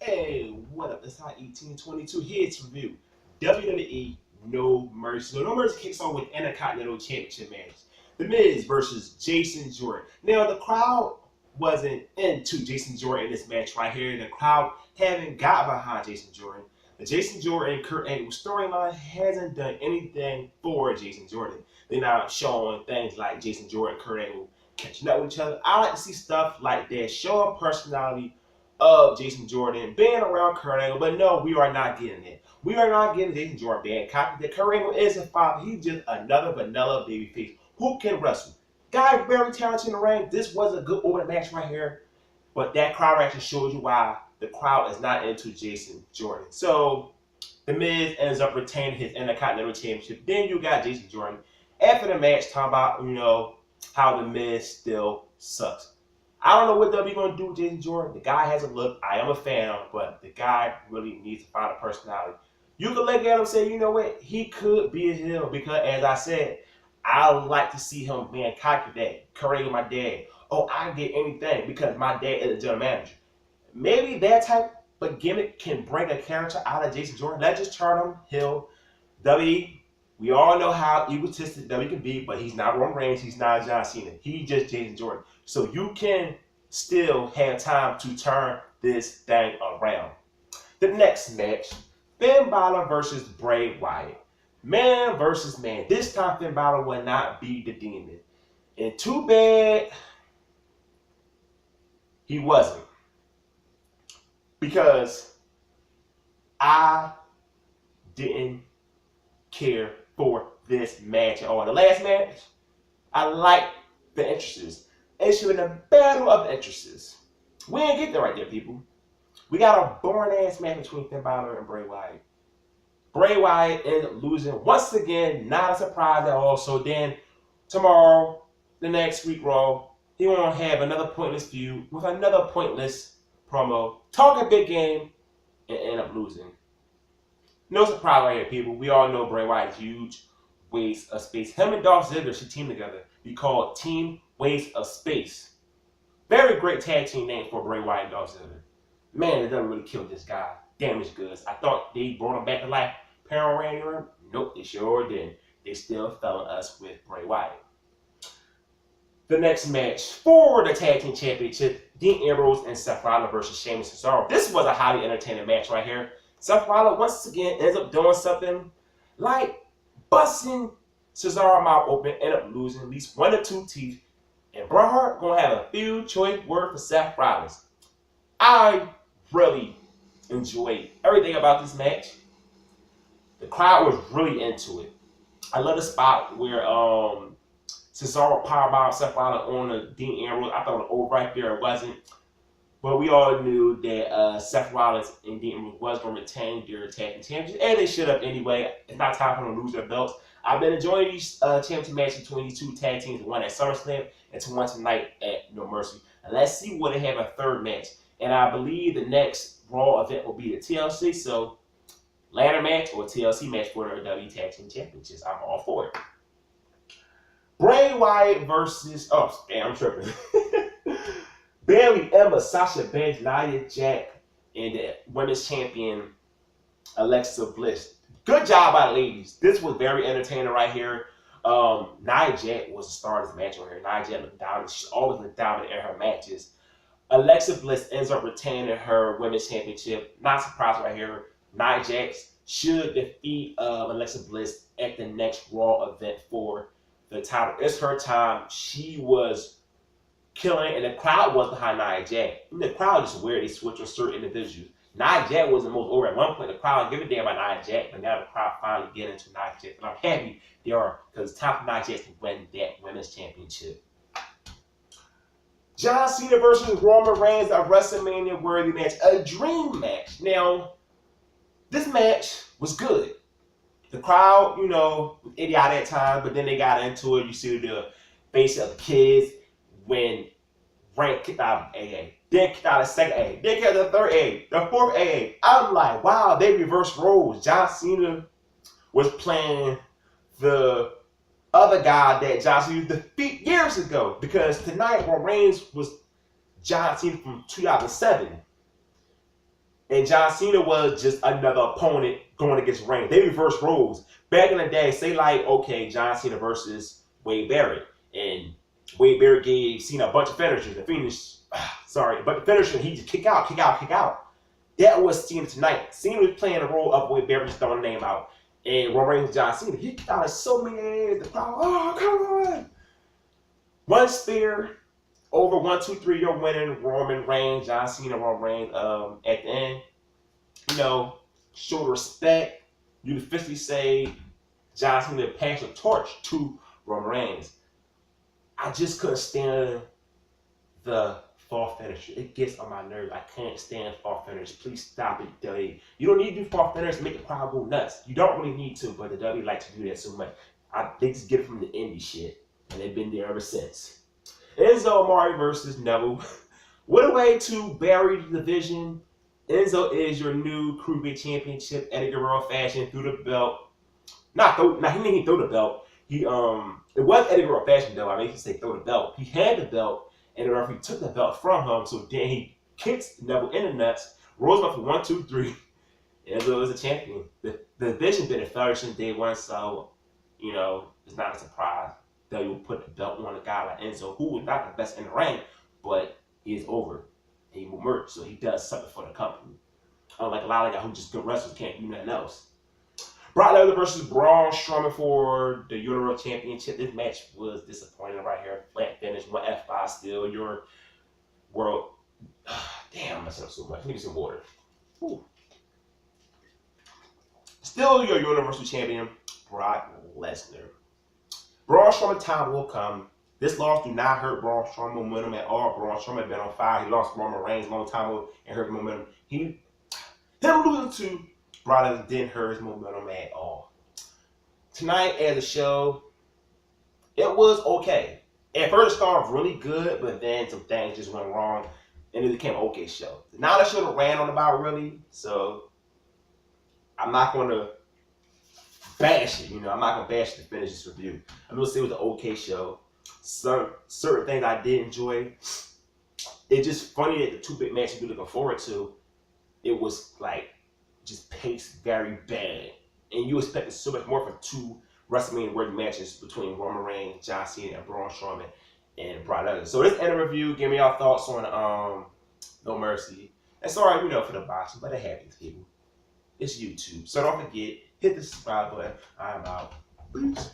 Hey, what up? It's Hot 1822 here to review WWE No Mercy. So No Mercy kicks on with Intercontinental Championship match. The Miz versus Jason Jordan. Now the crowd wasn't into Jason Jordan in this match right here. The crowd haven't got behind Jason Jordan. The Jason Jordan and Kurt Angle storyline hasn't done anything for Jason Jordan. They're not showing things like Jason Jordan and Kurt Angle catching up with each other. I like to see stuff like that, show a personality of Jason Jordan being around Kurt Angle, but no, we are not getting it. We are not getting Jason Jordan being copy. The Kurt Angle is a father. He's just another vanilla babyface who can wrestle. Guy very talented in the ring. This was a good opening match right here, but that crowd reaction shows you why the crowd is not into Jason Jordan. So the Miz ends up retaining his Intercontinental Championship. Then you got Jason Jordan after the match talking about how the Miz still sucks. I don't know what they'll be going to do with Jason Jordan. The guy has a look I am a fan of, but the guy really needs to find a personality. You can look at him and say, you know what, he could be a heel because, as I said, I would like to see him being cocky that Kurt Angle, my dad. Oh, I get anything because my dad is a general manager. Maybe that type of gimmick can bring a character out of Jason Jordan. Let's just turn him heel. We all know how egotistic W can be, but he's not Roman Reigns. He's not John Cena. He's just Jason Jordan. So you can still have time to turn this thing around. The next match, Finn Balor versus Bray Wyatt. Man versus man. This time Finn Balor will not be the demon. And too bad he wasn't. Because I didn't care for this match at all. The last match, I liked the entrances. It should have been a battle of the entrances. We didn't get there right there, people. We got a boring ass match between Finn Balor and Bray Wyatt. Bray Wyatt ended up losing once again, not a surprise at all. So then tomorrow, the next week Raw, he won't have another pointless feud with another pointless promo, talk a big game, and end up losing. No surprise right here, people. We all know Bray Wyatt is huge waste of space. Him and Dolph Ziggler should team together. Be called Team Waste of Space. Very great tag team name for Bray Wyatt and Dolph Ziggler. Man, it doesn't really kill this guy. Damaged goods. I thought they brought him back to life. Power Ranger? Nope, they sure didn't. They still fell on us with Bray Wyatt. The next match for the Tag Team Championship, Dean Ambrose and Seth Rollins versus Sheamus and Cesaro. This was a highly entertaining match right here. Seth Rollins once again ends up doing something like busting Cesaro mouth open, end up losing at least 1 or 2 teeth. And Bret Hart gonna have a few choice words for Seth Rollins. I really enjoyed everything about this match. The crowd was really into it. I love the spot where Cesaro powerbombed Seth Rollins on the Dean Ambrose. I thought it was over right there. It wasn't. But we all knew that Seth Rollins and Dean Ambrose was going to retain their tag team championships, and they should have anyway. It's not time for them to lose their belts. I've been enjoying these championship matches between these two tag teams, one at SummerSlam and one tonight at No Mercy. And let's see what they have a third match. And I believe the next Raw event will be the TLC. So, ladder match or TLC match for the WWE Tag Team Championships. I'm all for it. Bray Wyatt versus... Oh, damn, I'm tripping. Bayley, Emma, Sasha Banks, Nia Jax, and the women's champion, Alexa Bliss. Good job by the ladies. This was very entertaining right here. Nia Jax was the star of this match right here. Nia Jax looked dominant. She always looked dominant in her matches. Alexa Bliss ends up retaining her women's championship. Not surprised right here. Nia Jax should defeat Alexa Bliss at the next Raw event for the title. It's her time. She was killing, and the crowd was behind Nia Jax. The crowd is weird. They switch on certain individuals. Nia Jax was the most over. At one point, the crowd didn't give a damn about Nia Jax, but now the crowd finally get into Nia Jax. And I'm happy they are, because it's time for Nia Jax to win that women's championship. John Cena versus Roman Reigns, a WrestleMania worthy match, a dream match. Now, this match was good. The crowd, was idiotic at times, but then they got into it. You see the face of the kids when Reigns kicked out of AA. Then kicked out of second AA. Then kicked out of the third AA. The fourth AA. I'm like, wow, they reversed roles. John Cena was playing the other guy that John Cena used to defeat years ago. Because tonight, Roman Reigns was John Cena from 2007. And John Cena was just another opponent going against Reigns. They reversed roles. Back in the day, say like, okay, John Cena versus Wade Barrett. And Wade Barrett gave Cena a bunch of finishers. The finish, sorry, but the finisher, he just kick out, kick out, kick out. That was Cena tonight. Cena was playing the role of Wade Barrett, just throwing the name out. And Roman Reigns, John Cena, he kicked out so many areas. The crowd, oh, come on. One spear. Over 1, 2, 3, you're winning. Roman Reigns, John Cena, Roman Reigns. At the end, show respect. You officially say John Cena passed the torch to Roman Reigns. I just couldn't stand the fall finisher. It gets on my nerves. I can't stand fall finishes. Please stop it, WWE. You don't need to do fall finishes to make the crowd go nuts. You don't really need to, but the WWE likes to do that so much. They just get it from the indie shit, and they've been there ever since. Enzo Amore versus Neville. What a way to bury the division. Enzo is your new Cruiserweight Championship, Eddie Guerrero fashion, threw the belt. He didn't throw the belt. It was Eddie Guerrero fashion though. I mean, he say throw the belt. He had the belt, and the referee took the belt from him. So then he kicks Neville in the nuts, rolls him up for 1, 2, 3. Enzo is a champion. The division been a failure since day one, so it's not a surprise. They will put the belt on a guy like Enzo, who is not the best in the ring, but he is over. He will merge, so he does something for the company. Unlike a lot of guys who just good wrestlers can't do nothing else. Brock Lesnar versus Braun Strowman for the Universal Championship. This match was disappointing right here. Flat finish, 1 F5 still. Your world. Damn, I'm messing up so much. Give me some water. Ooh. Still your Universal Champion, Brock Lesnar. Braun Strowman time will come. This loss do not hurt Braun Strowman momentum at all. Braun Strowman been on fire. He lost Roman Reigns a long time ago and hurt momentum. Him losing to Brock Lesnar didn't hurt his momentum at all. Tonight as a show, it was okay. At first it started really good, but then some things just went wrong and it became an okay show. Now the show ran on about really, so I'm not going to bash it, I'm not gonna bash it to finish this review. I'm gonna say it was an okay show. Certain things I did enjoy. It's just funny that the 2 big matches we're looking forward to, it was like just paced very bad, and you expected so much more from 2 WrestleMania worthy matches between Roman Reigns, John Cena, and Braun Strowman and Brock Lesnar. So this end of review, give me your thoughts on No Mercy. And sorry, for the boxing, but it happens, people. It's YouTube, so don't forget. Hit the subscribe button. I'm out. Peace.